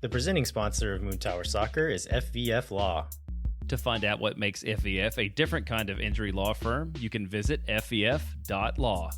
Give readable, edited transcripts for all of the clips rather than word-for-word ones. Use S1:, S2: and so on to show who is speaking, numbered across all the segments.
S1: The presenting sponsor of Moontower Soccer is FVF Law.
S2: To find out what makes FVF a different kind of injury law firm, you can visit fvf.law.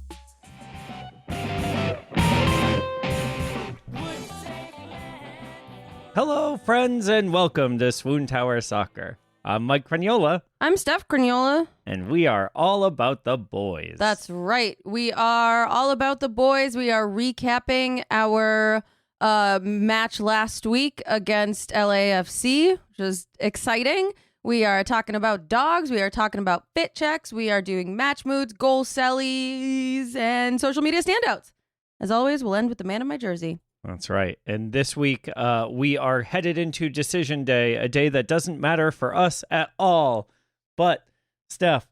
S3: Hello, friends, and welcome to SWOONTOWER Soccer. I'm Mike Craniola.
S4: I'm Steph Craniola.
S3: And we are all about the boys.
S4: That's right. We are all about the boys. We are recapping our match last week against LAFC, which is exciting. We are talking about dogs. We are talking about fit checks. We are doing match moods, goal sellies, and social media standouts. As always, we'll end with the man in my jersey.
S3: That's right. And this week, we are headed into Decision Day, a day that doesn't matter for us at all. But, Steph,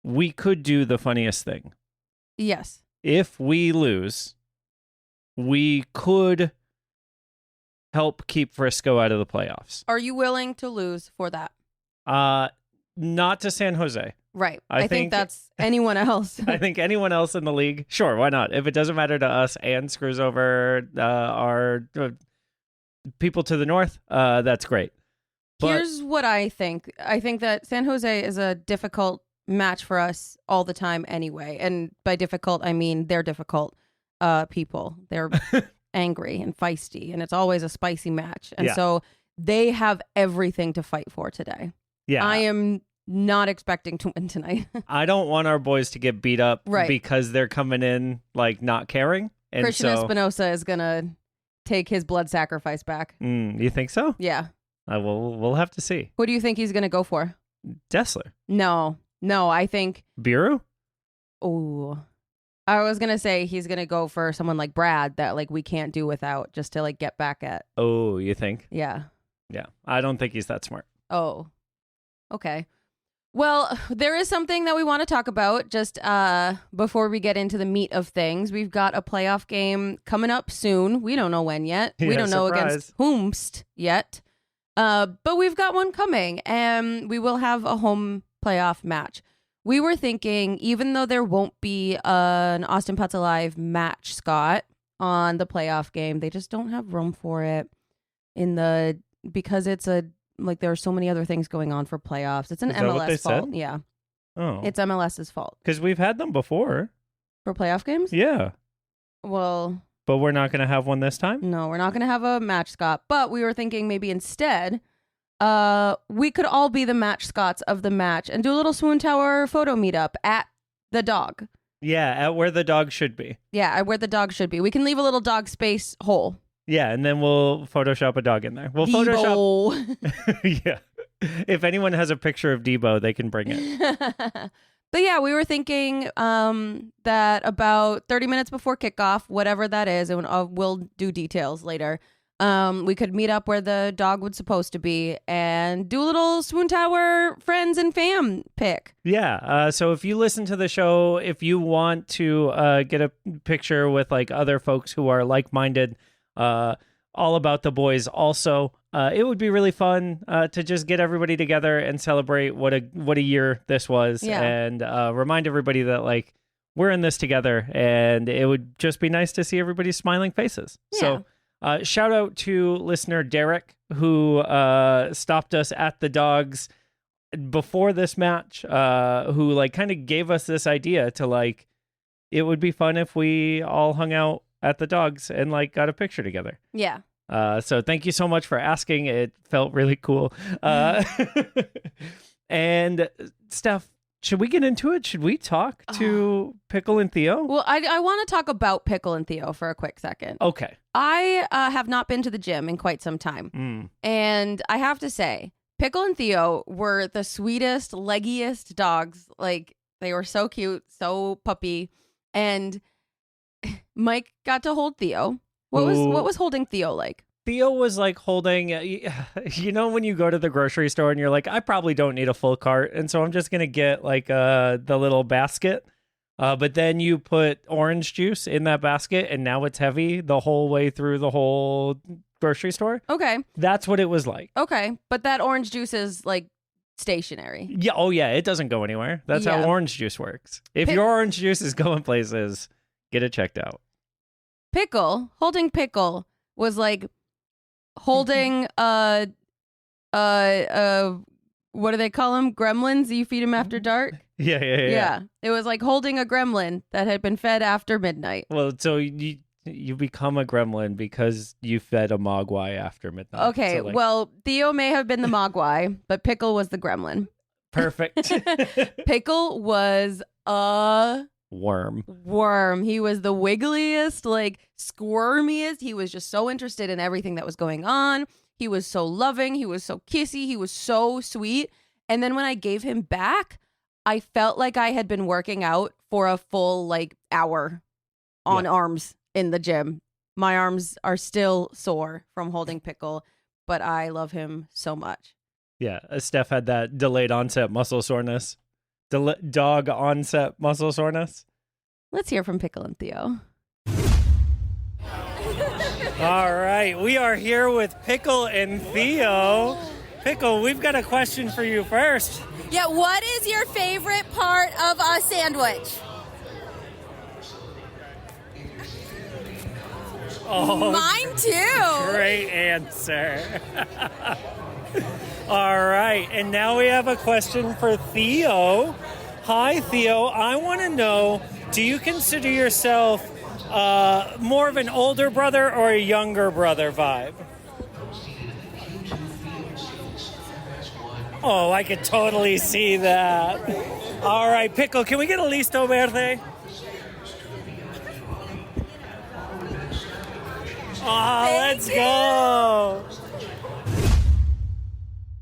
S3: we could do the funniest thing.
S4: Yes.
S3: If we lose, we could help keep Frisco out of the playoffs.
S4: Are you willing to lose for that?
S3: Not to San Jose.
S4: Right. I think that's anyone else.
S3: I think anyone else in the league, sure, why not? If it doesn't matter to us and screws over our people to the north, that's great. But
S4: here's what I think. I think that San Jose is a difficult match for us all the time anyway. And by difficult, I mean they're difficult people. They're angry and feisty, and it's always a spicy match. And so they have everything to fight for today.
S3: Yeah.
S4: I am not expecting to win tonight.
S3: I don't want our boys to get beat up because they're coming in like not caring. And
S4: Christian Espinosa is going to take his blood sacrifice back.
S3: You think so?
S4: Yeah.
S3: We'll have to see.
S4: Who do you think he's going to go for?
S3: Dessler.
S4: No, I think...
S3: Biru?
S4: Oh, I was going to say he's going to go for someone like Brad that like we can't do without just to like get back at.
S3: Oh, you think?
S4: Yeah.
S3: Yeah. I don't think he's that smart.
S4: Oh, okay. Well, there is something that we want to talk about just before we get into the meat of things. We've got a playoff game coming up soon. We don't know when yet.
S3: Yeah,
S4: we don't know
S3: surprise.
S4: against whomst yet. But we've got one coming, and we will have a home playoff match. We were thinking, even though there won't be an Austin Putts Alive match, Scott, on the playoff game, they just don't have room for it because it's there are so many other things going on for playoffs. It's an
S3: Is that what they
S4: MLS fault.
S3: said?
S4: Yeah.
S3: Oh.
S4: It's MLS's fault.
S3: Because we've had them before.
S4: For playoff games?
S3: Yeah.
S4: Well,
S3: But we're not going to have one this time?
S4: no, we're not going to have a match, Scott. But we were thinking maybe instead, we could all be the match Scots of the match and do a little Swoon Tower photo meetup at the dog.
S3: Yeah, at where the dog should be.
S4: Yeah, where the dog should be. We can leave a little dog space hole.
S3: Yeah, and then we'll Photoshop a dog in there. We'll
S4: Debo.
S3: Photoshop. Yeah. If anyone has a picture of Debo, they can bring it.
S4: But yeah, we were thinking that about 30 minutes before kickoff, whatever that is, and we'll do details later, we could meet up where the dog was supposed to be and do a little Swoon Tower friends and fam pick.
S3: Yeah. So if you listen to the show, if you want to get a picture with like other folks who are like-minded, all about the boys also, it would be really fun to just get everybody together and celebrate what a year this was, and remind everybody that like we're in this together, and it would just be nice to see everybody's smiling faces. So shout out to listener Derek, who stopped us at the dogs before this match, who like kind of gave us this idea to like it would be fun if we all hung out at the dogs and like got a picture together.
S4: Yeah.
S3: So thank you so much for asking. It felt really cool. And Steph, should we get into it? Should we talk to Pickle and Theo?
S4: Well, I want to talk about Pickle and Theo for a quick second.
S3: Okay.
S4: I have not been to the gym in quite some time. And I have to say, Pickle and Theo were the sweetest, leggiest dogs. Like, they were so cute, so puppy. And Mike got to hold Theo. What was holding Theo like?
S3: Theo was like holding, you know, when you go to the grocery store and you're like, I probably don't need a full cart, and so I'm just going to get like the little basket. But then you put orange juice in that basket and now it's heavy the whole way through the whole grocery store.
S4: Okay.
S3: That's what it was like.
S4: Okay. But that orange juice is like stationary.
S3: Yeah. Oh, yeah. It doesn't go anywhere. That's how orange juice works. If your orange juice is going places, get it checked out.
S4: Holding Pickle was like holding what do they call them? Gremlins? You feed them after dark?
S3: Yeah.
S4: It was like holding a gremlin that had been fed after midnight.
S3: Well, so you become a gremlin because you fed a mogwai after midnight.
S4: Okay,
S3: So, like,
S4: well, Theo may have been the mogwai, but Pickle was the gremlin.
S3: perfect.
S4: Pickle was a
S3: Worm.
S4: He was the wiggliest, like squirmiest. He was just so interested in everything that was going on. He was so loving. He was so kissy. He was so sweet. And then when I gave him back, I felt like I had been working out for a full like hour on arms in the gym. My arms are still sore from holding Pickle, but I love him so much.
S3: Yeah, Steph had that delayed onset muscle soreness. Dog onset muscle soreness.
S4: Let's hear from Pickle and Theo.
S3: All right, we are here with Pickle and Theo. Pickle, we've got a question for you first.
S5: Yeah, what is your favorite part of a sandwich?
S3: Oh,
S5: Mine too.
S3: great answer. All right, and now we have a question for Theo. Hi, Theo. I want to know, do you consider yourself more of an older brother or a younger brother vibe? Oh, I could totally see that. All right, Pickle, can we get a listo verde? Oh, let's go.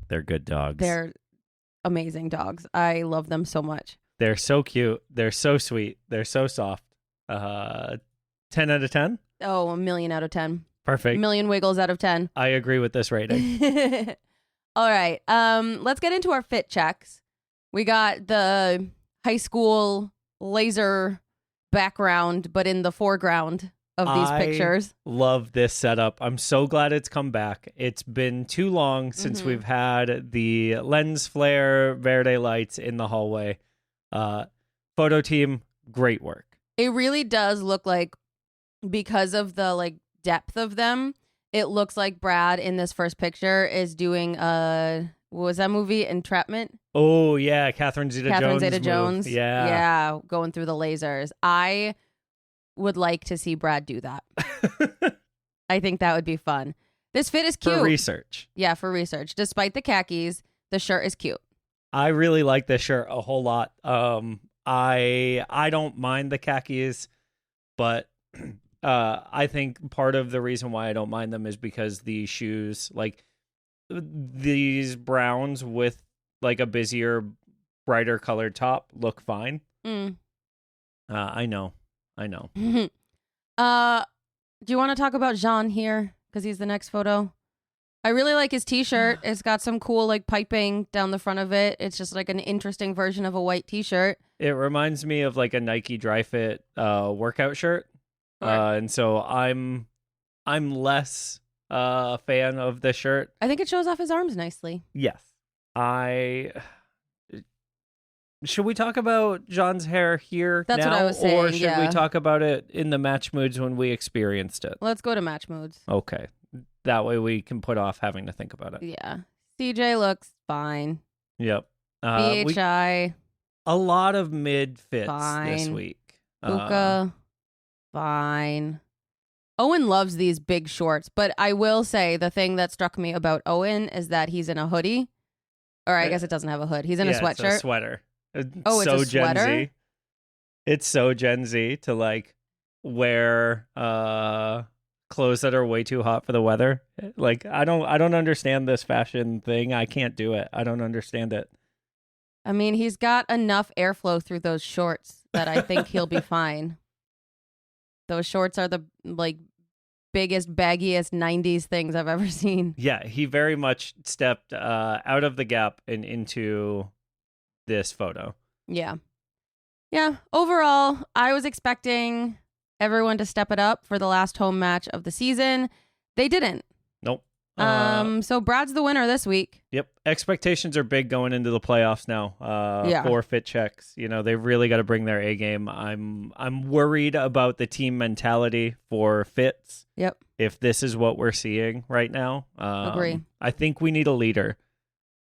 S3: They're good dogs.
S4: They're amazing dogs. I love them so much.
S3: They're so cute. They're so sweet. They're so soft. 10 out of 10?
S4: Oh, 1,000,000 out of 10.
S3: Perfect.
S4: 1,000,000 wiggles out of 10.
S3: I agree with this rating.
S4: All right. Let's get into our fit checks. We got the high school laser background, but in the foreground of these pictures.
S3: Love this setup. I'm so glad it's come back. It's been too long since we've had the lens flare verde lights in the hallway. Photo team, great work.
S4: It really does look like, because of the like depth of them, it looks like Brad in this first picture is doing what was that movie? Entrapment?
S3: Oh yeah, Catherine Zeta-Jones.
S4: Yeah, going through the lasers. I would like to see Brad do that. I think that would be fun. This fit is cute.
S3: For research.
S4: Yeah, for research. Despite the khakis, the shirt is cute.
S3: I really like this shirt a whole lot. I don't mind the khakis, but I think part of the reason why I don't mind them is because the shoes, like these browns with like a busier, brighter colored top, look fine. I know.
S4: Do you want to talk about Jean here? Because he's the next photo. I really like his t-shirt. It's got some cool like piping down the front of it. It's just like an interesting version of a white t-shirt.
S3: It reminds me of like a Nike Dry Fit workout shirt. And so I'm less a fan of the shirt.
S4: I think it shows off his arms nicely.
S3: Yes. Should we talk about Jean's hair here
S4: That's
S3: now?
S4: what I was saying,
S3: Or should we
S4: yeah.
S3: talk about it in the match moods when we experienced it?
S4: Let's go to match moods.
S3: Okay. That way we can put off having to think about it.
S4: Yeah. CJ looks fine.
S3: Yep.
S4: BHI,
S3: A lot of mid fits this
S4: Fine.
S3: week.
S4: Uka, fine. Owen loves these big shorts, but I will say the thing that struck me about Owen is that he's in a hoodie. Or I guess it doesn't have a hood. He's in a sweatshirt.
S3: It's a sweater.
S4: Oh, it's a
S3: Gen
S4: sweater?
S3: Z. It's so Gen Z to like wear clothes that are way too hot for the weather. Like I don't understand this fashion thing. I can't do it. I don't understand it.
S4: I mean, he's got enough airflow through those shorts that I think he'll be fine. Those shorts are the like biggest, baggiest 90s things I've ever seen.
S3: Yeah, he very much stepped out of the gap and into this photo.
S4: Yeah. Yeah. Overall, I was expecting everyone to step it up for the last home match of the season. They didn't.
S3: Nope.
S4: So Brad's the winner this week.
S3: Yep. Expectations are big going into the playoffs now. For fit checks. You know, they've really got to bring their A game. I'm worried about the team mentality for fits.
S4: Yep.
S3: If this is what we're seeing right now.
S4: Agree.
S3: I think we need a leader.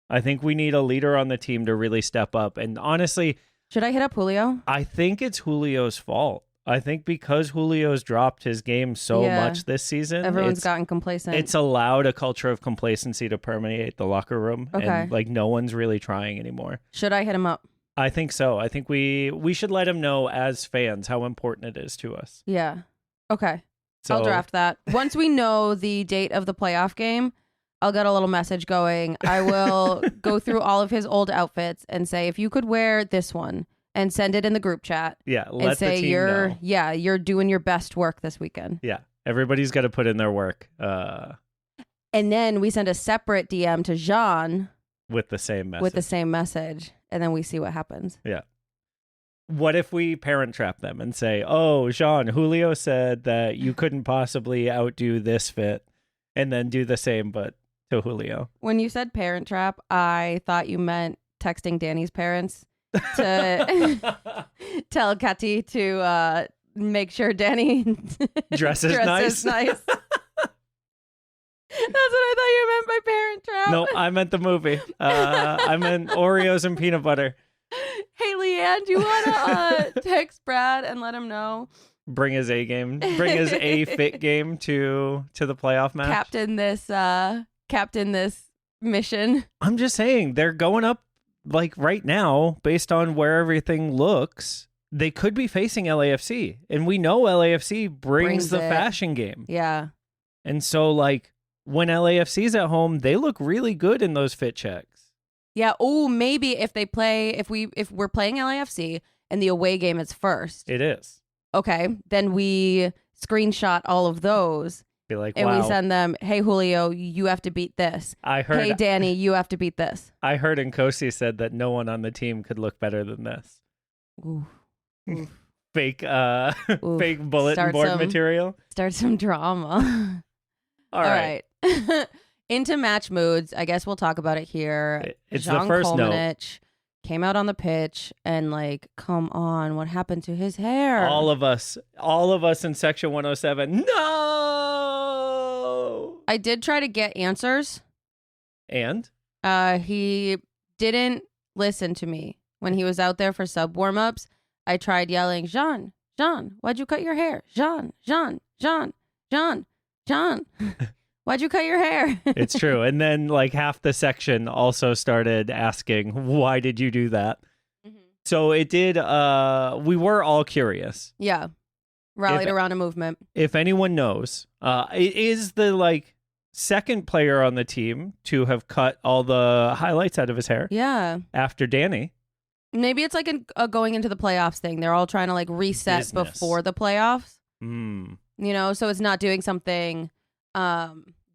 S3: I think we need a leader on the team to really step up. And honestly,
S4: should I hit up Julio?
S3: I think it's Julio's fault. I think because Julio's dropped his game so much this season,
S4: everyone's gotten complacent.
S3: It's allowed a culture of complacency to permeate the locker room.
S4: Okay.
S3: And like no one's really trying anymore.
S4: Should I hit him up?
S3: I think so. I think we should let him know as fans how important it is to us.
S4: Yeah. Okay.
S3: So,
S4: I'll draft that. Once we know the date of the playoff game, I'll get a little message going. I will go through all of his old outfits and say, if you could wear this one, and send it in the group chat.
S3: Yeah,
S4: and
S3: let
S4: say
S3: the team know.
S4: You're doing your best work this weekend.
S3: Yeah, everybody's got to put in their work.
S4: And then we send a separate DM to Jean
S3: with the same message.
S4: And then we see what happens.
S3: Yeah. What if we parent trap them and say, "Oh, Jean, Julio said that you couldn't possibly outdo this fit," and then do the same, but to Julio.
S4: When you said parent trap, I thought you meant texting Danny's parents to tell Kati to make sure Danny
S3: dresses nice.
S4: That's what I thought you meant by parent trap.
S3: No, I meant the movie. I meant Oreos and peanut butter.
S4: Hey, Leanne, do you want to text Brad and let him know?
S3: Bring his A game. Bring his A fit game to the playoff match.
S4: Captain this mission.
S3: I'm just saying, they're going up like right now, based on where everything looks. They could be facing LAFC, and we know LAFC brings the fashion game.
S4: Yeah.
S3: And so, like, when LAFC's at home, they look really good in those fit checks.
S4: Yeah. Oh, maybe if we're playing LAFC and the away game is first.
S3: It is.
S4: Okay. Then we screenshot all of those.
S3: Be like,
S4: and
S3: wow.
S4: we send them, hey, Julio, you have to beat this. Hey, Danny, you have to beat this.
S3: I heard Nkosi said that no one on the team could look better than this.
S4: Ooh.
S3: Fake bulletin board material.
S4: Start some drama.
S3: All right.
S4: Into match moods. I guess we'll talk about it here.
S3: It's
S4: Jean
S3: the first
S4: note. Came out on the pitch and like, come on, what happened to his hair?
S3: All of us in section 107. No.
S4: I did try to get answers.
S3: And?
S4: He didn't listen to me when he was out there for sub warm-ups. I tried yelling, Jean, why'd you cut your hair? Jean. Why'd you cut your hair?
S3: It's true. And then like half the section also started asking, why did you do that? Mm-hmm. So it did, we were all curious.
S4: Yeah. Rallied around a movement.
S3: If anyone knows, it is the like second player on the team to have cut all the highlights out of his hair.
S4: Yeah.
S3: After Danny.
S4: Maybe it's like a going into the playoffs thing. They're all trying to like reset before the playoffs.
S3: Mm.
S4: You know, so it's not doing something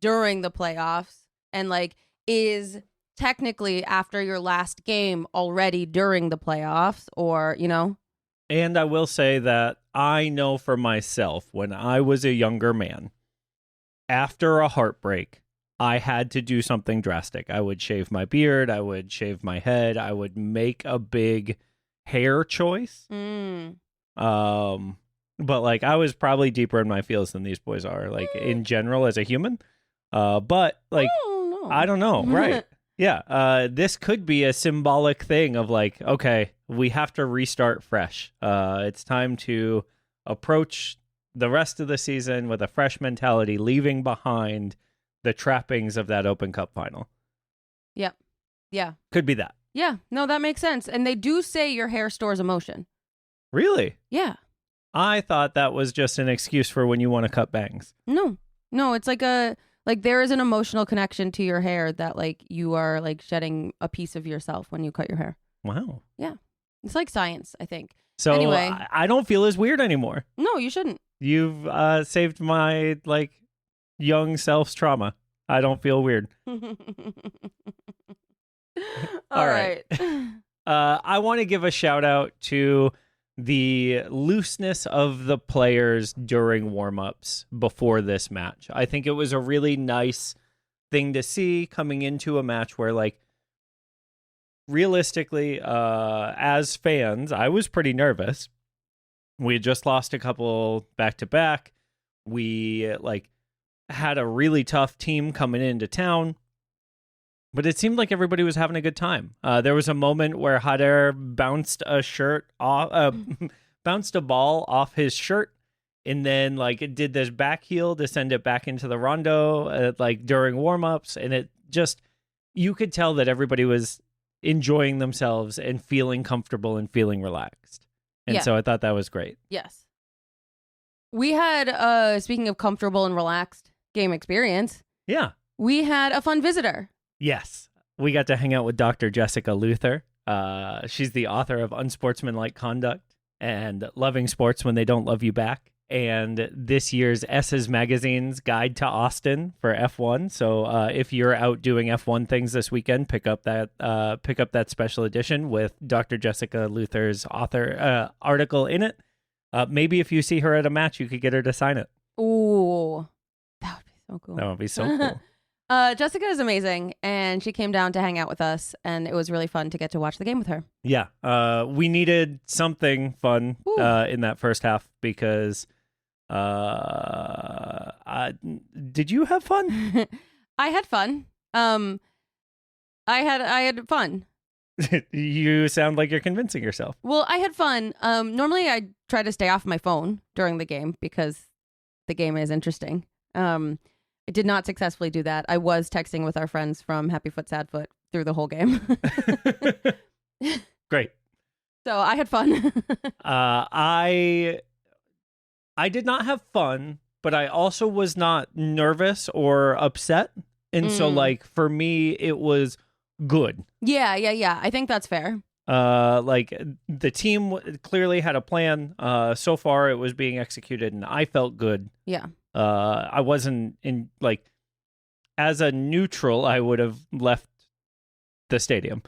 S4: during the playoffs and like is technically after your last game already during the playoffs, or, you know.
S3: And I will say that I know for myself, when I was a younger man, after a heartbreak, I had to do something drastic. I would shave my beard. I would shave my head. I would make a big hair choice. But like I was probably deeper in my feels than these boys are, like in general as a human. But like, I don't know. Right. Yeah. This could be a symbolic thing of like, okay, we have to restart fresh. It's time to approach the rest of the season with a fresh mentality, leaving behind the trappings of that Open Cup final.
S4: Yep. Yeah.
S3: Could be that.
S4: Yeah. No, that makes sense. And they do say your hair stores emotion.
S3: Really?
S4: Yeah.
S3: I thought that was just an excuse for when you want to cut bangs.
S4: No, it's like there is an emotional connection to your hair that like you are like shedding a piece of yourself when you cut your hair.
S3: Wow.
S4: Yeah. It's like science, I think.
S3: So
S4: anyway,
S3: I don't feel as weird anymore.
S4: No, you shouldn't.
S3: You've saved my like young self's trauma. I don't feel weird.
S4: All right.
S3: I want to give a shout out to the looseness of the players during warm-ups before this match. I think it was a really nice thing to see coming into a match where, like, realistically, as fans, I was pretty nervous. We had just lost a couple back-to-back. We, like, had a really tough team coming into town. But it seemed like everybody was having a good time. There was a moment where Hader bounced a ball off his shirt, and then, like, it did this back heel to send it back into the rondo, like, during warm-ups. And it just, you could tell that everybody was enjoying themselves and feeling comfortable and feeling relaxed. And so I thought that was great.
S4: Yes. We had, speaking of comfortable and relaxed game experience.
S3: Yeah.
S4: We had a fun visitor.
S3: Yes. We got to hang out with Dr. Jessica Luther. She's the author of Unsportsmanlike Conduct and Loving Sports When They Don't Love You Back, and this year's S's Magazine's Guide to Austin for F1. So if you're out doing F1 things this weekend, pick up that special edition with Dr. Jessica Luther's article in it. Maybe if you see her at a match, you could get her to sign it.
S4: Ooh, that would be so cool.
S3: That would be so cool.
S4: Jessica is amazing, and she came down to hang out with us, and it was really fun to get to watch the game with her.
S3: Yeah, we needed something fun in that first half because did you have fun?
S4: I had fun. I had fun.
S3: You sound like you're convincing yourself.
S4: Well, I had fun. Normally I try to stay off my phone during the game because the game is interesting. I did not successfully do that. I was texting with our friends from Happy Foot Sad Foot through the whole game.
S3: Great.
S4: So I had fun.
S3: I did not have fun, but I also was not nervous or upset. And so, like, for me, it was good.
S4: Yeah. I think that's fair.
S3: Like, the team clearly had a plan. So far, it was being executed, and I felt good.
S4: Yeah.
S3: I wasn't in, like, as a neutral, I would have left the stadium.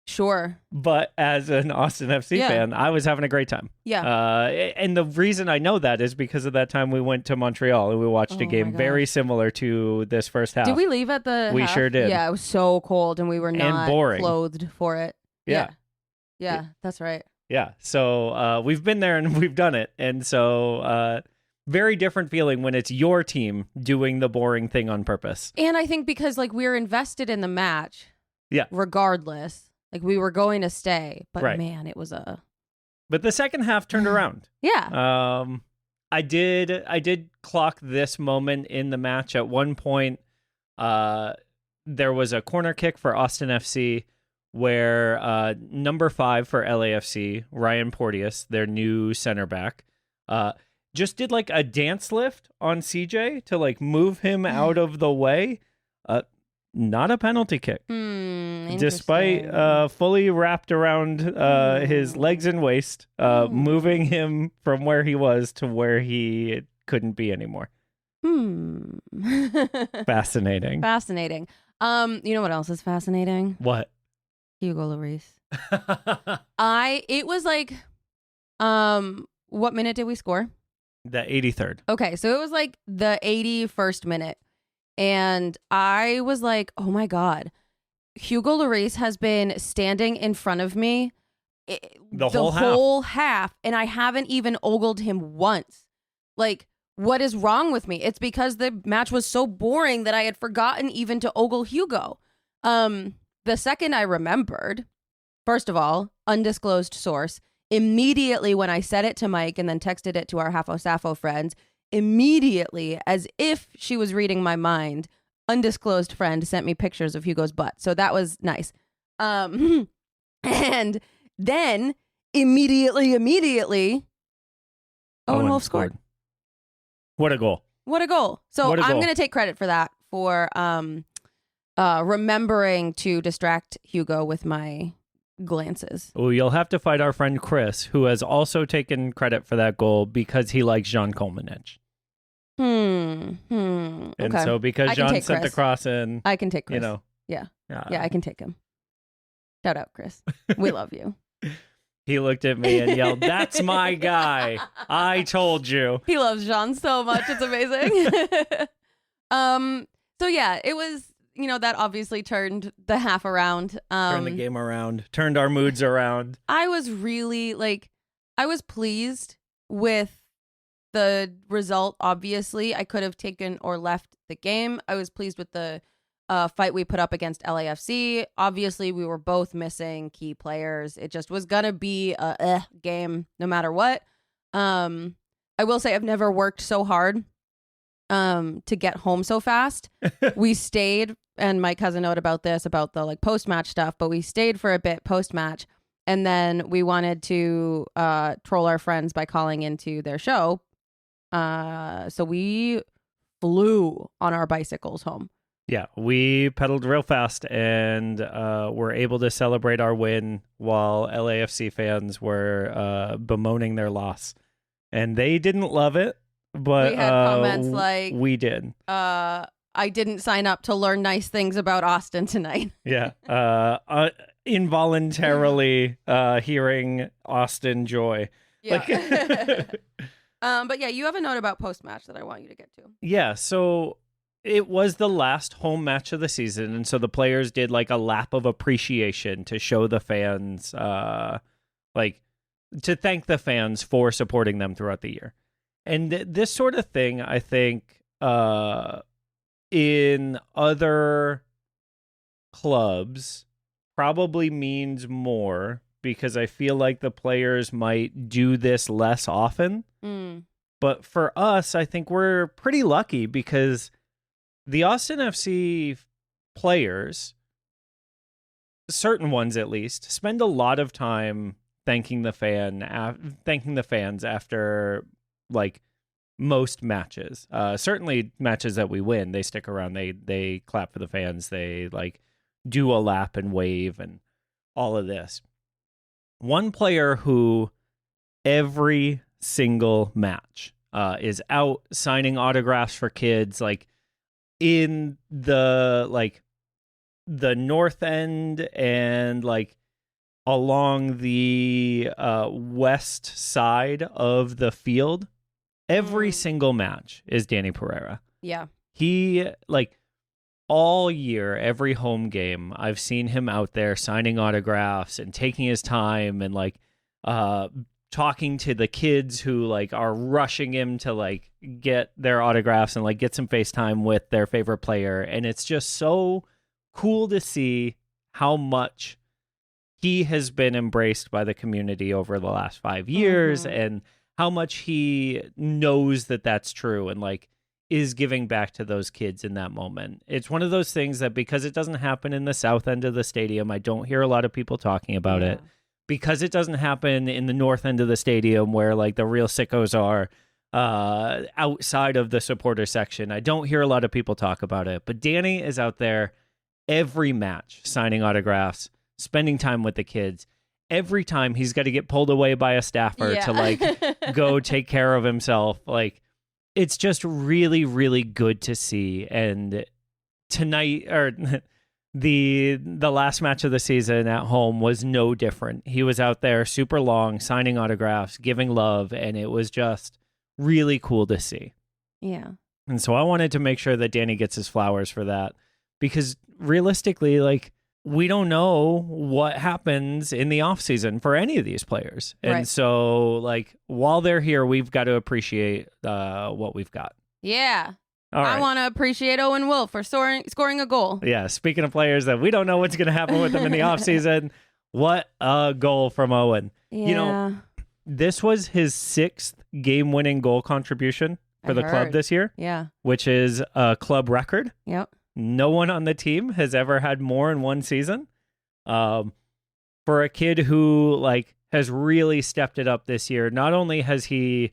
S4: Sure.
S3: But as an Austin FC fan, I was having a great time.
S4: Yeah.
S3: And the reason I know that is because of that time we went to Montreal and we watched a game very similar to this first half.
S4: Did we leave at the
S3: We
S4: half?
S3: sure did.
S4: Yeah, it was so cold and we were not
S3: boring.
S4: clothed for it.
S3: Yeah.
S4: Yeah, that's right.
S3: Yeah. So we've been there and we've done it. And so very different feeling when it's your team doing the boring thing on purpose.
S4: And I think because, like, we're invested in the match.
S3: Yeah.
S4: Regardless. Like, we were going to stay, but
S3: right.
S4: man, it was
S3: But the second half turned around.
S4: Yeah.
S3: I did clock this moment in the match. At one point, there was a corner kick for Austin FC where number 5 for LAFC, Ryan Porteous, their new center back, just did like a dance lift on CJ to like move him out of the way. Not a penalty kick. Despite fully wrapped around his legs and waist, moving him from where he was to where he couldn't be anymore. Fascinating.
S4: Fascinating. You know what else is fascinating?
S3: What?
S4: Hugo Lloris. It was like, what minute did we score?
S3: The 83rd.
S4: Okay, so it was like the 81st minute. And I was like, oh my God, Hugo Lloris has been standing in front of me the whole half, and I haven't even ogled him once. Like, what is wrong with me? It's because the match was so boring that I had forgotten even to ogle Hugo. The second I remembered, first of all, undisclosed source, immediately when I said it to Mike and then texted it to our Hafo Sappho friends, immediately, as if she was reading my mind, undisclosed friend sent me pictures of Hugo's butt. So that was nice. And then immediately, Owen Wolf scored.
S3: What a goal.
S4: What a goal. So I'm going to take credit for that, for remembering to distract Hugo with my glances.
S3: Oh, you'll have to fight our friend Chris, who has also taken credit for that goal because he likes Jean Colemanich.
S4: And
S3: so because Jean sent the cross in,
S4: I can take Chris.
S3: You know,
S4: yeah, I can take him. Shout out, Chris. We love you.
S3: He looked at me and yelled, "That's my guy. I told you."
S4: He loves Jean so much. It's amazing. So yeah, it was, that obviously turned the half around.
S3: Turned the game around, turned our moods around.
S4: I was really I was pleased with the result. Obviously, I could have taken or left the game. I was pleased with the fight we put up against LAFC. Obviously, we were both missing key players. It just was gonna be a game no matter what. I will say I've never worked so hard to get home so fast. We stayed, and my cousin noted about this, about the post-match stuff, but we stayed for a bit post-match, and then we wanted to troll our friends by calling into their show. So we flew on our bicycles home.
S3: Yeah, we pedaled real fast and were able to celebrate our win while LAFC fans were bemoaning their loss. And they didn't love it, but
S4: we had comments like,
S3: we did.
S4: I didn't sign up to learn nice things about Austin tonight.
S3: Yeah. Involuntarily hearing Austin joy.
S4: Yeah. But yeah, you have a note about post-match that I want you to get to.
S3: Yeah, so it was the last home match of the season, and so the players did a lap of appreciation to show the fans, to thank the fans for supporting them throughout the year. And this sort of thing, I think, in other clubs probably means more, because I feel like the players might do this less often. But for us, I think we're pretty lucky because the Austin FC players, certain ones at least, spend a lot of time thanking the fans after most matches. Certainly matches that we win, they stick around, they clap for the fans, they do a lap and wave and all of this. One player who every single match is out signing autographs for kids, in the north end and along the west side of the field. Every single match is Danny Pereira.
S4: Yeah.
S3: He all year, every home game, I've seen him out there signing autographs and taking his time and talking to the kids who are rushing him to get their autographs and get some FaceTime with their favorite player. And it's just so cool to see how much he has been embraced by the community over the last 5 years, and how much he knows that that's true and is giving back to those kids in that moment. It's one of those things that, because it doesn't happen in the south end of the stadium, I don't hear a lot of people talking about it. Because it doesn't happen in the north end of the stadium where the real sickos are outside of the supporter section, I don't hear a lot of people talk about it. But Danny is out there every match signing autographs, spending time with the kids. Every time he's got to get pulled away by a staffer to go take care of himself. It's just really, really good to see. And tonight, or the last match of the season at home, was no different. He was out there super long, signing autographs, giving love, and it was just really cool to see.
S4: Yeah.
S3: And so I wanted to make sure that Danny gets his flowers for that, because realistically, we don't know what happens in the off season for any of these players. And
S4: Right.
S3: so while they're here, we've got to appreciate what we've got.
S4: Yeah.
S3: All right.
S4: I want to appreciate Owen Wolf for scoring a goal.
S3: Yeah, speaking of players that we don't know what's going to happen with them in the offseason, what a goal from Owen.
S4: Yeah.
S3: This was his 6th game-winning goal contribution for the club
S4: heard.
S3: this year,
S4: Yeah.
S3: which is a club record.
S4: Yep.
S3: No one on the team has ever had more in one season. For a kid who has really stepped it up this year, not only has he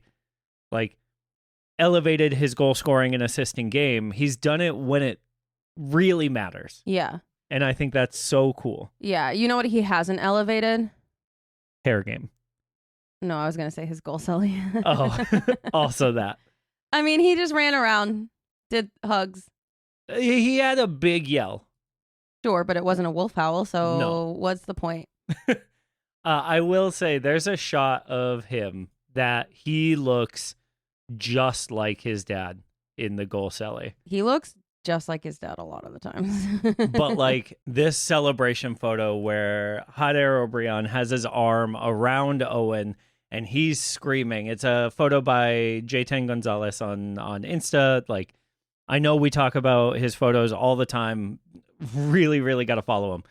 S3: elevated his goal scoring and assisting game, he's done it when it really matters.
S4: Yeah.
S3: And I think that's so cool.
S4: Yeah. You know what he hasn't elevated?
S3: Hair game.
S4: No, I was going to say his goal celly.
S3: Oh, also that.
S4: I mean, he just ran around, did hugs.
S3: He had a big yell.
S4: Sure, but it wasn't a wolf howl, so
S3: No.
S4: what's the point?
S3: I will say there's a shot of him that he looks just like his dad in the goal celly.
S4: He looks just like his dad a lot of the times.
S3: But like this celebration photo where Jader Obrian has his arm around Owen and he's screaming. It's a photo by Jayten Gonzalez on Insta. Like, I know we talk about his photos all the time. Really, really got to follow him.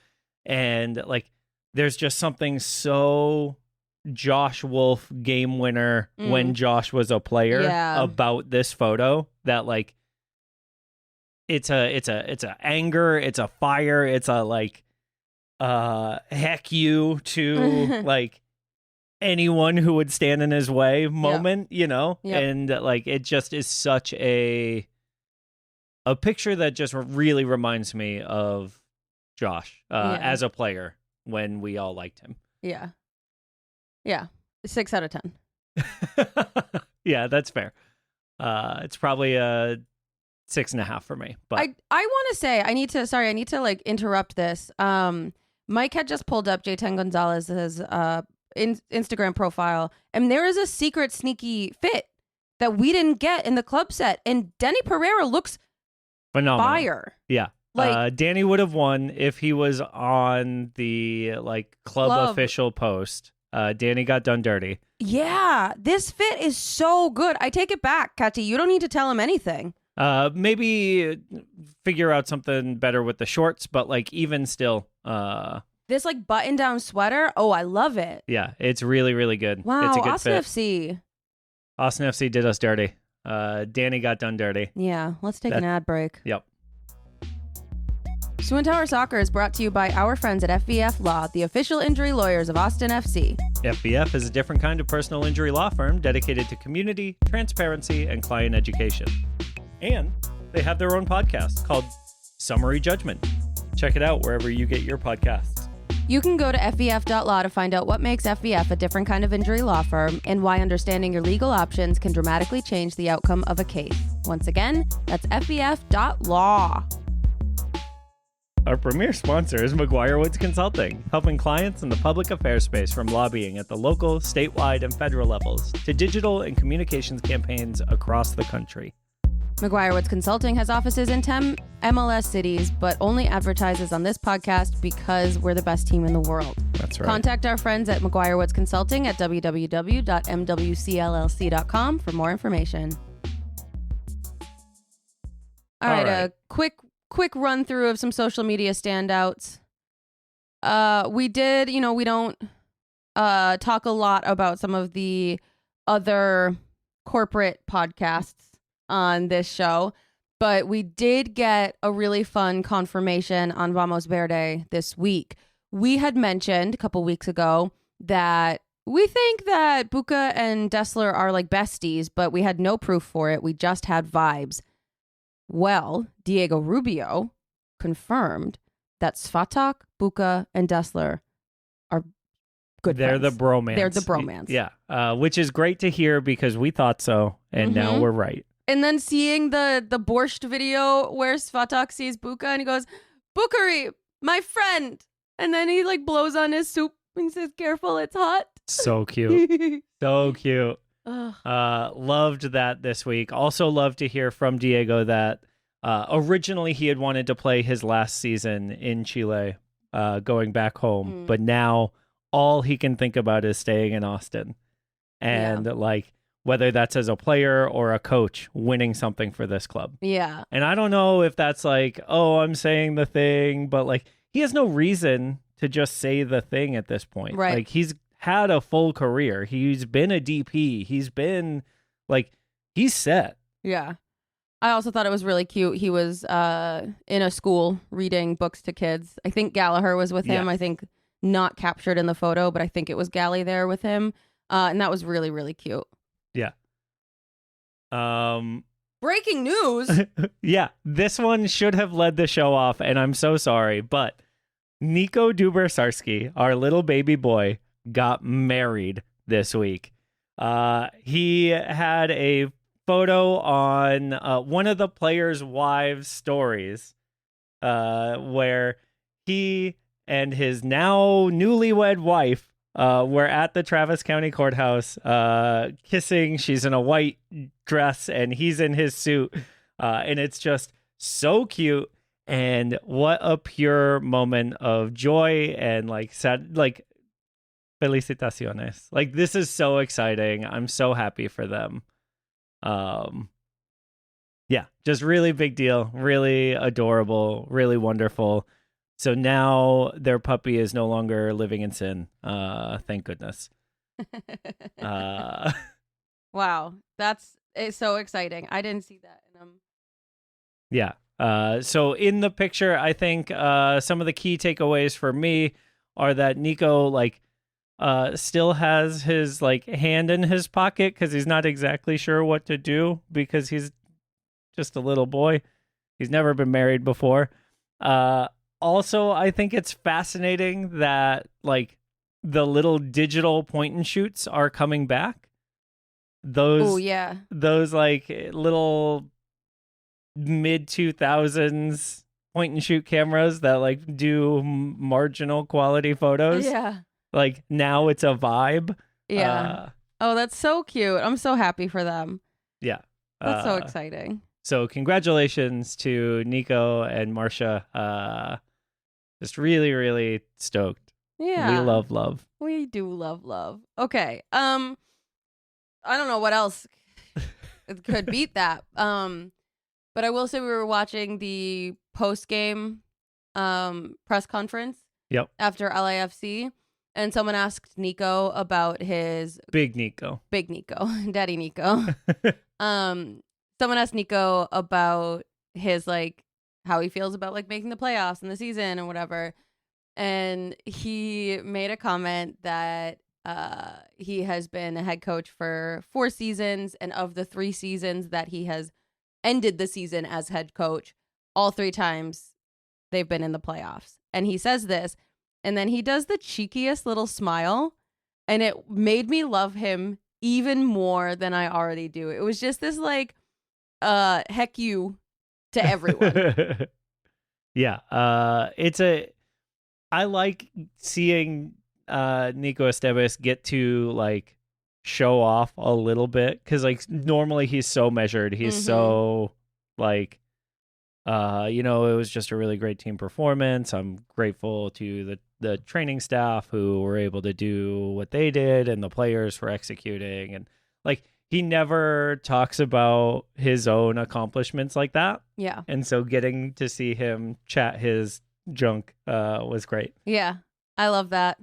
S3: And like, there's just something so Josh Wolf game winner when Josh was a player about this photo that like it's a anger, it's a fire, it's a like heck you to like anyone who would stand in his way moment, you know?
S4: Yep.
S3: And like it just is such a picture that just really reminds me of Josh as a player when we all liked him.
S4: Yeah. Yeah. 6 out of 10.
S3: Yeah, that's fair. It's probably a 6.5 for me. But
S4: I want to say I need to like interrupt this. Mike had just pulled up Jayten Gonzalez's Instagram profile, and there is a secret sneaky fit that we didn't get in the club set, and Denny Pereira looks
S3: phenomenal.
S4: fire.
S3: Yeah.
S4: Like
S3: Danny would have won if he was on the like club official post. Danny got done dirty.
S4: Yeah, this fit is so good. I take it back, Kati. You don't need to tell him anything.
S3: Maybe figure out something better with the shorts, but like even still,
S4: this like button down sweater. Oh, I love it.
S3: yeah, it's really, really good.
S4: Wow,
S3: it's a good
S4: Austin
S3: fit.
S4: FC.
S3: Austin FC did us dirty. Danny got done dirty.
S4: Yeah, let's take an ad break.
S3: Yep.
S4: SWOONTOWER Soccer is brought to you by our friends at FVF Law, the official injury lawyers of Austin FC.
S3: FBF is a different kind of personal injury law firm dedicated to community, transparency, and client education. And they have their own podcast called Summary Judgment. Check it out wherever you get your podcasts.
S4: You can go to FVF.law to find out what makes FVF a different kind of injury law firm and why understanding your legal options can dramatically change the outcome of a case. Once again, that's FVF.law.
S3: Our premier sponsor is McGuire Woods Consulting, helping clients in the public affairs space from lobbying at the local, statewide, and federal levels to digital and communications campaigns across the country.
S4: McGuire Woods Consulting has offices in 10 MLS cities, but only advertises on this podcast because we're the best team in the world.
S3: That's right.
S4: Contact our friends at McGuire Woods Consulting at www.mwcllc.com for more information. All right, a quick run through of some social media standouts. We did, we don't talk a lot about some of the other corporate podcasts on this show, but we did get a really fun confirmation on Vamos Verde this week. We had mentioned a couple weeks ago that we think that Buca and Dessler are like besties, but we had no proof for it. We just had vibes. Well, Diego Rubio confirmed that Svatak, Buca, and Dessler are good
S3: They're
S4: friends.
S3: the bromance.
S4: They're the bromance.
S3: Yeah, which is great to hear because we thought so, and now we're right.
S4: And then seeing the borscht video where Svatak sees Buca and he goes, "Bukari, my friend," and then he like blows on his soup and says, "Careful, it's hot."
S3: So cute. So cute. Loved that this week. Also loved to hear from Diego that originally he had wanted to play his last season in Chile, going back home, but now all he can think about is staying in Austin. And like, whether that's as a player or a coach, winning something for this club.
S4: Yeah.
S3: And I don't know if that's like, oh, I'm saying the thing, but like, he has no reason to just say the thing at this point.
S4: Right.
S3: Like, he's had a full career. He's been a DP. He's been like, he's set.
S4: Yeah. I also thought it was really cute. He was in a school reading books to kids. I think Gallagher was with him.
S3: Yeah.
S4: I think not captured in the photo, but I think it was Gally there with him. And that was really, really cute.
S3: Yeah.
S4: Breaking news.
S3: Yeah, this one should have led the show off, and I'm so sorry, but Nico Dubersarski, our little baby boy, got married this week. He had a photo on one of the players' wives' stories where he and his now newlywed wife were at the Travis County Courthouse kissing. She's in a white dress and he's in his suit. And it's just so cute. And what a pure moment of joy and like sad, like felicitaciones. Like this is so exciting. I'm so happy for them. Yeah, just really big deal, really adorable, really wonderful. So now their puppy is no longer living in sin. Thank goodness.
S4: Wow, it's so exciting. I didn't see that.
S3: Yeah. So in the picture, I think some of the key takeaways for me are that Nico still has his hand in his pocket because he's not exactly sure what to do because he's just a little boy. He's never been married before. Also, I think it's fascinating that the little digital point and shoots are coming back. Those little mid 2000s point and shoot cameras that do marginal quality photos.
S4: Yeah.
S3: Now it's a vibe.
S4: Yeah. Oh, that's so cute. I'm so happy for them.
S3: Yeah.
S4: That's so exciting.
S3: So congratulations to Nico and Marcia. Just really, really stoked.
S4: Yeah.
S3: We love love.
S4: We do love love. Okay. I don't know what else could beat that. But I will say we were watching the post-game press conference.
S3: Yep.
S4: After LAFC, and someone asked Nico about his
S3: Big Nico,
S4: Daddy Nico. Someone asked Nico about his how he feels about making the playoffs in the season and whatever, and he made a comment that he has been a head coach for 4 seasons, and of the 3 seasons that he has ended the season as head coach, all 3 times they've been in the playoffs. And he says this, and then he does the cheekiest little smile, and it made me love him even more than I already do. It was just this heck you to everyone.
S3: Yeah. I like seeing Nico Esteves get to show off a little bit because normally he's so measured. He's so it was just a really great team performance. I'm grateful to the training staff who were able to do what they did and the players for executing, and he never talks about his own accomplishments like that.
S4: Yeah.
S3: And so getting to see him chat his junk was great.
S4: Yeah. I love that.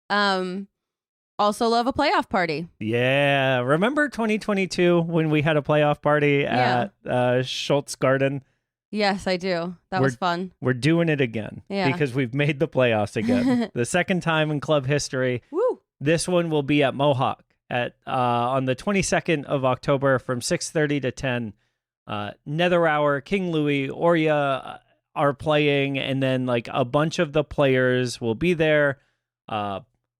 S4: Also love a playoff party.
S3: Yeah. Remember 2022 when we had a playoff party at Schultz Garden?
S4: Yes, I do. That was fun.
S3: We're doing it again because we've made the playoffs again. The second time in club history.
S4: Woo!
S3: This one will be at Mohawk on the 22nd of October from 6:30 to 10. Nether Hour, King Louis, Oria are playing, and then a bunch of the players will be there.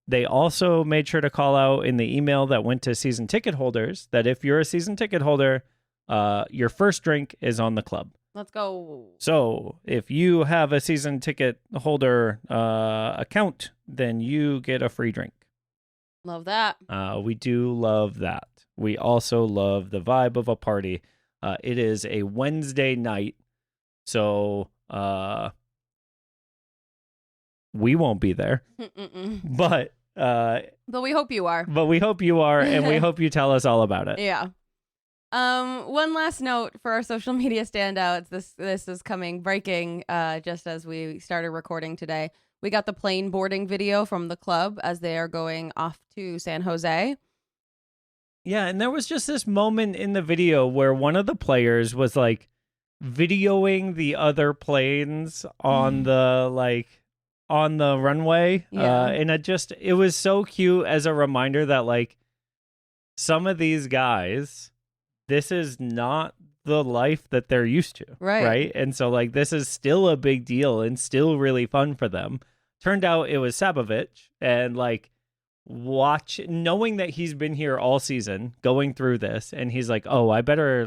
S3: They also made sure to call out in the email that went to season ticket holders that if you're a season ticket holder, your first drink is on the club.
S4: Let's go.
S3: So if you have a season ticket holder account, then you get a free drink.
S4: Love that.
S3: We do love that. We also love the vibe of a party. It is a Wednesday night, so we won't be there. But
S4: we hope you are.
S3: But we hope you are, and we hope you tell us all about it.
S4: Yeah. One last note for our social media standouts. This is breaking just as we started recording today. We got the plane boarding video from the club as they are going off to San Jose.
S3: Yeah, and there was just this moment in the video where one of the players was videoing the other planes on the on the runway.
S4: Yeah.
S3: And it was so cute as a reminder that some of these guys, this is not the life that they're used to. Right. And so this is still a big deal and still really fun for them. Turned out it was Sabovic, and knowing that he's been here all season going through this, and he's oh, I better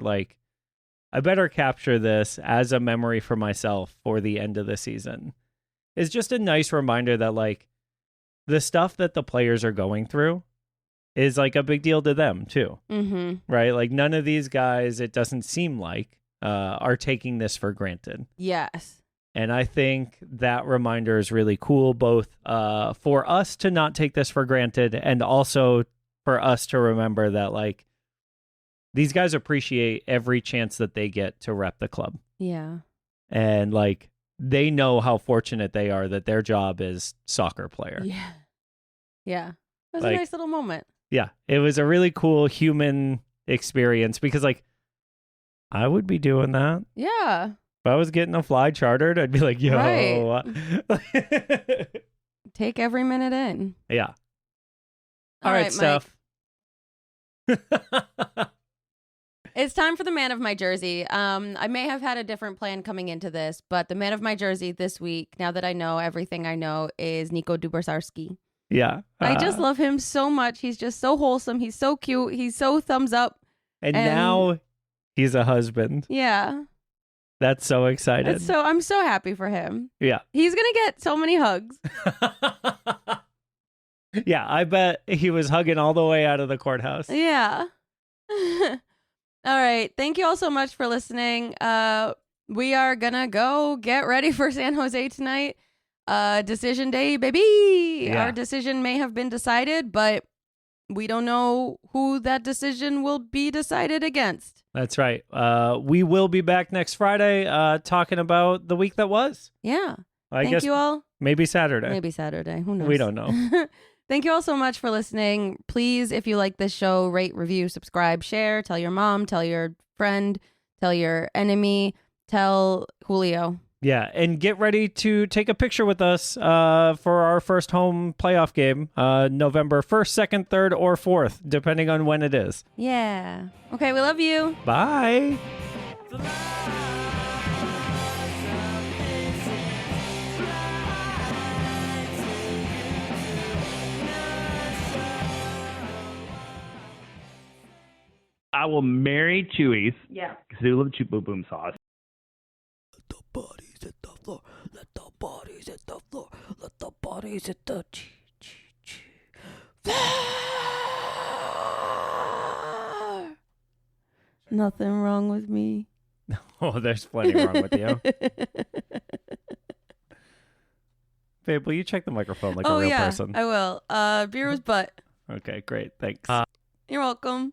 S3: capture this as a memory for myself for the end of the season. It's just a nice reminder that the stuff that the players are going through is a big deal to them too.
S4: Mm-hmm.
S3: Right? None of these guys, it doesn't seem are taking this for granted.
S4: Yes.
S3: And I think that reminder is really cool, both for us to not take this for granted and also for us to remember that, like, these guys appreciate every chance that they get to rep the club.
S4: Yeah.
S3: And, like, they know how fortunate they are that their job is soccer player.
S4: Yeah. Yeah. It was
S3: Like,
S4: a nice little moment.
S3: Yeah. It was a really cool human experience because, like, I would be doing that.
S4: Yeah.
S3: If I was getting a fly chartered, I'd be like, yo.
S4: Right. Take every minute in.
S3: Yeah. All right, Steph.
S4: It's time for the man of my jersey. I may have had a different plan coming into this, but the man of my jersey this week, now that I know everything I know, is Nico Dubarsarski.
S3: Yeah.
S4: I just love him so much. He's just so wholesome. He's so cute. He's so thumbs up.
S3: And now he's a husband.
S4: Yeah.
S3: That's so excited.
S4: I'm so happy for him.
S3: Yeah.
S4: He's going to get so many hugs.
S3: Yeah, I bet he was hugging all the way out of the courthouse.
S4: Yeah. All right. Thank you all so much for listening. We are going to go get ready for San Jose tonight. Decision day, baby.
S3: Yeah.
S4: Our decision may have been decided, but we don't know who that decision will be decided against.
S3: That's right. We will be back next Friday talking about the week that was.
S4: Yeah.
S3: I
S4: Thank
S3: guess
S4: you all.
S3: maybe Saturday.
S4: Maybe Saturday. Who knows?
S3: We don't know.
S4: Thank you all so much for listening. Please, if you like this show, rate, review, subscribe, share, tell your mom, tell your friend, tell your enemy, tell Julio.
S3: Yeah, and get ready to take a picture with us for our first home playoff game, November 1st, 2nd, 3rd, or 4th, depending on when it is.
S4: Yeah. Okay, we love you.
S3: Bye.
S6: I will marry Chewy's.
S4: Yeah.
S6: Because they love Chew Boom Boom sauce.
S7: Let the bodies hit the floor. Let the bodies hit the floor. Let the bodies hit the floor.
S4: Nothing wrong with me.
S3: Oh, there's plenty wrong with you. Babe, will you check the microphone like a real person?
S4: I will. Beer was butt.
S3: Okay, great. Thanks.
S4: You're welcome.